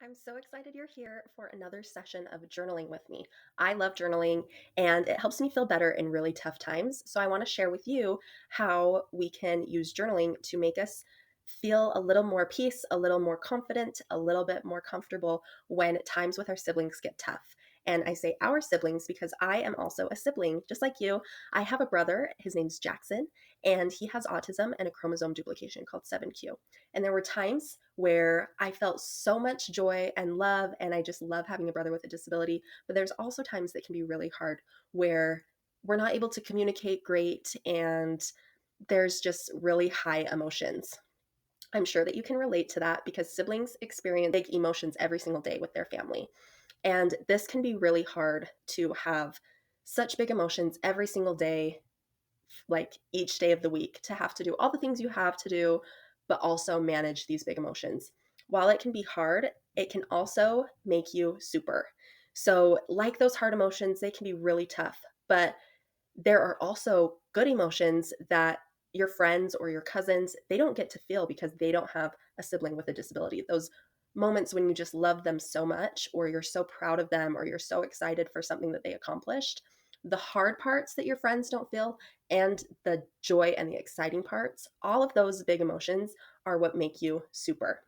I'm so excited you're here for another session of journaling with me. I love journaling and it helps me feel better in really tough times. So, I want to share with you how we can use journaling to make us feel a little more peace, a little more confident, a little bit more comfortable when times with our siblings get tough. And I say our siblings because I am also a sibling, just like you. I have a brother, his name's Jackson, and he has autism and a chromosome duplication called 7q. And there were times where I felt so much joy and love, and I just love having a brother with a disability. But there's also times that can be really hard where we're not able to communicate great, and there's just really high emotions. I'm sure that you can relate to that because siblings experience big emotions every single day with their family. And this can be really hard to have such big emotions every single day, like each day of the week, to have to do all the things you have to do, but also manage these big emotions. While it can be hard, it can also make you super. So, like those hard emotions, they can be really tough, but there are also good emotions that your friends or your cousins, they don't get to feel because they don't have a sibling with a disability. Those moments when you just love them so much, or you're so proud of them, or you're so excited for something that they accomplished. The hard parts that your friends don't feel, and the joy and the exciting parts, all of those big emotions are what make you super.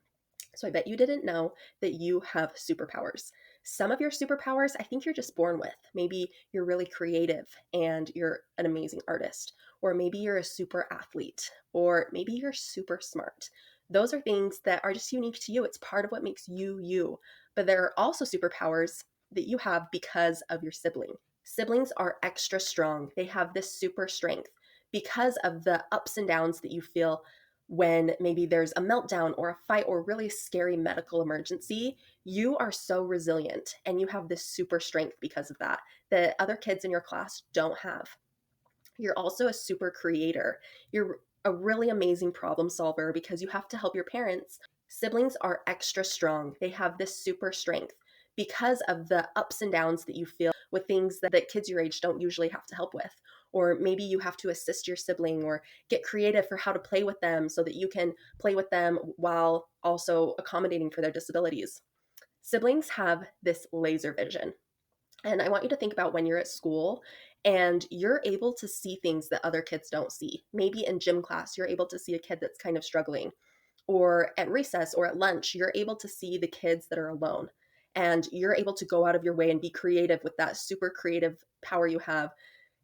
So I bet you didn't know that you have superpowers. Some of your superpowers, I think you're just born with. Maybe you're really creative and you're an amazing artist, or maybe you're a super athlete, or maybe you're super smart. Those are things that are just unique to you. It's part of what makes you you. But there are also superpowers that you have because of your sibling. Siblings are extra strong. They have this super strength because of the ups and downs that you feel when maybe there's a meltdown or a fight or really scary medical emergency. You are so resilient and you have this super strength because of that that other kids in your class don't have. You're also a super creator. You're a really amazing problem solver because you have to help your parents. Siblings are extra strong. They have this super strength because of the ups and downs that you feel with things that kids your age don't usually have to help with. Or maybe you have to assist your sibling or get creative for how to play with them so that you can play with them while also accommodating for their disabilities. Siblings have this laser vision. And I want you to think about when you're at school and you're able to see things that other kids don't see. Maybe in gym class, you're able to see a kid that's kind of struggling, or at recess or at lunch, you're able to see the kids that are alone. And you're able to go out of your way and be creative with that super creative power you have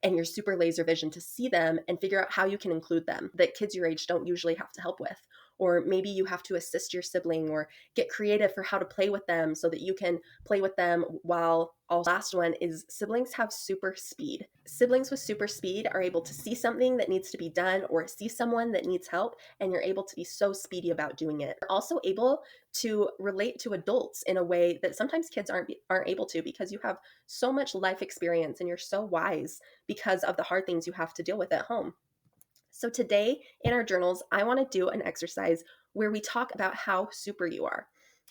and your super laser vision to see them and figure out how you can include them that kids your age don't usually have to help with. Or maybe you have to assist your sibling or get creative for how to play with them so that you can play with them while also. Last one is siblings have super speed. Siblings with super speed are able to see something that needs to be done or see someone that needs help, and you're able to be so speedy about doing it. You're also able to relate to adults in a way that sometimes kids aren't able to, because you have so much life experience and you're so wise because of the hard things you have to deal with at home. So today in our journals, I want to do an exercise where we talk about how super you are.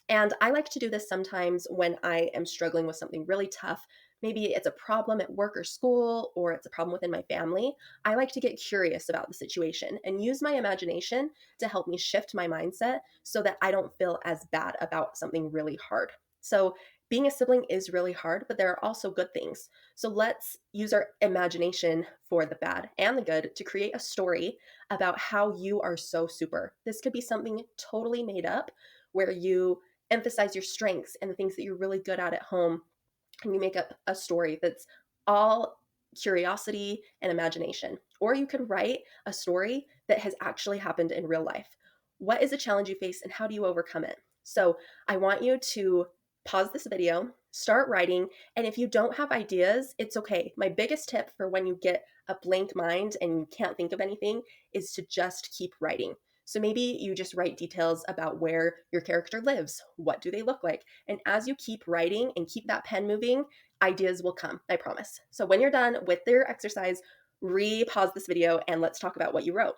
And I like to do this sometimes when I am struggling with something really tough. Maybe it's a problem at work or school, or it's a problem within my family. I like to get curious about the situation and use my imagination to help me shift my mindset so that I don't feel as bad about something really hard. So, being a sibling is really hard, but there are also good things. So, let's use our imagination for the bad and the good to create a story about how you are so super. This could be something totally made up where you emphasize your strengths and the things that you're really good at home, and you make up a story that's all curiosity and imagination. Or you could write a story that has actually happened in real life. What is a challenge you face and how do you overcome it? So I want you to pause this video, start writing, and if you don't have ideas, it's okay. My biggest tip for when you get a blank mind and you can't think of anything is to just keep writing. So maybe you just write details about where your character lives. What do they look like? And as you keep writing and keep that pen moving, ideas will come, I promise. So when you're done with your exercise, re-pause this video and let's talk about what you wrote.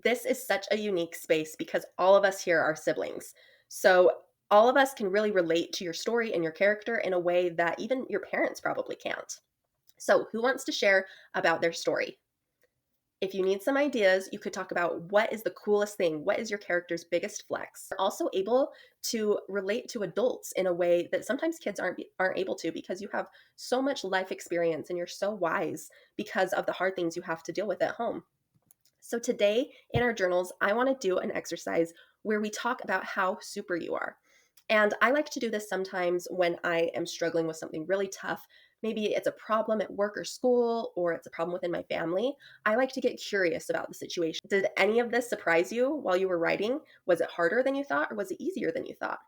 This is such a unique space because all of us here are siblings. So all of us can really relate to your story and your character in a way that even your parents probably can't. So who wants to share about their story? If you need some ideas, you could talk about what is the coolest thing, what is your character's biggest flex. You're also able to relate to adults in a way that sometimes kids aren't able to, because you have so much life experience and you're so wise because of the hard things you have to deal with at home. So today in our journals, I want to do an exercise where we talk about how super you are. And I like to do this sometimes when I am struggling with something really tough. Maybe it's a problem at work or school, or it's a problem within my family. I like to get curious about the situation. Did any of this surprise you while you were writing? Was it harder than you thought, or was it easier than you thought?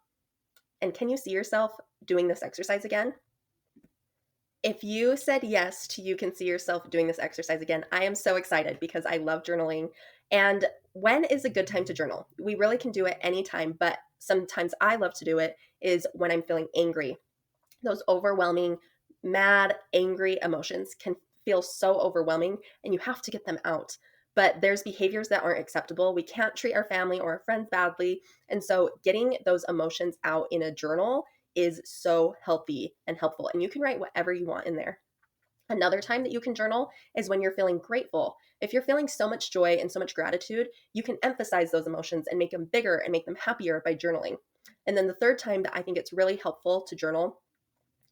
And can you see yourself doing this exercise again? If you said yes to you can see yourself doing this exercise again, I am so excited because I love journaling. And when is a good time to journal? We really can do it anytime, but sometimes I love to do it is when I'm feeling angry. Those overwhelming, mad, angry emotions can feel so overwhelming and you have to get them out. But there's behaviors that aren't acceptable. We can't treat our family or our friends badly. And so getting those emotions out in a journal is so healthy and helpful. And you can write whatever you want in there. Another time that you can journal is when you're feeling grateful. If you're feeling so much joy and so much gratitude, you can emphasize those emotions and make them bigger and make them happier by journaling. And then the third time that I think it's really helpful to journal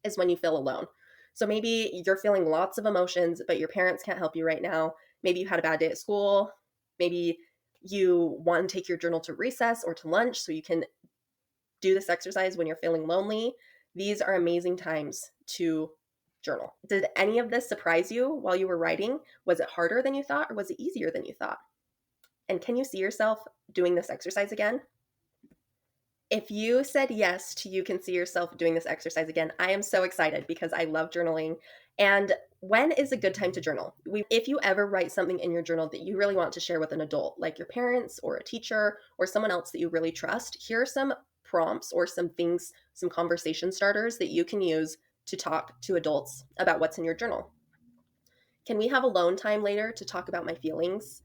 is when you feel alone. So maybe you're feeling lots of emotions, but your parents can't help you right now. Maybe you had a bad day at school. Maybe you want to take your journal to recess or to lunch so you can do this exercise when you're feeling lonely. These are amazing times to journal. Did any of this surprise you while you were writing? Was it harder than you thought, or was it easier than you thought? And can you see yourself doing this exercise again? If you said yes to you can see yourself doing this exercise again, I am so excited because I love journaling. And when is a good time to journal? If you ever write something in your journal that you really want to share with an adult, like your parents or a teacher or someone else that you really trust, here are some prompts or some things, some conversation starters that you can use to talk to adults about what's in your journal. Can we have alone time later to talk about my feelings?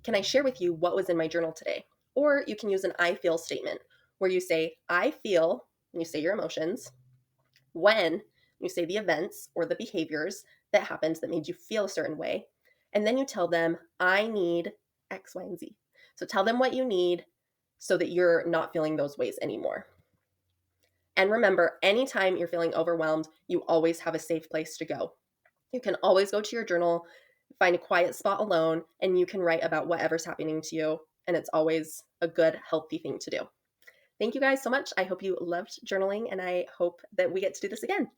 Can I share with you what was in my journal today? Or you can use an I feel statement where you say, I feel, and you say your emotions, when you say the events or the behaviors that happened that made you feel a certain way. And then you tell them, I need X, Y, and Z. So tell them what you need so that you're not feeling those ways anymore. And remember, anytime you're feeling overwhelmed, you always have a safe place to go. You can always go to your journal, find a quiet spot alone, and you can write about whatever's happening to you. And it's always a good, healthy thing to do. Thank you guys so much. I hope you loved journaling, and I hope that we get to do this again.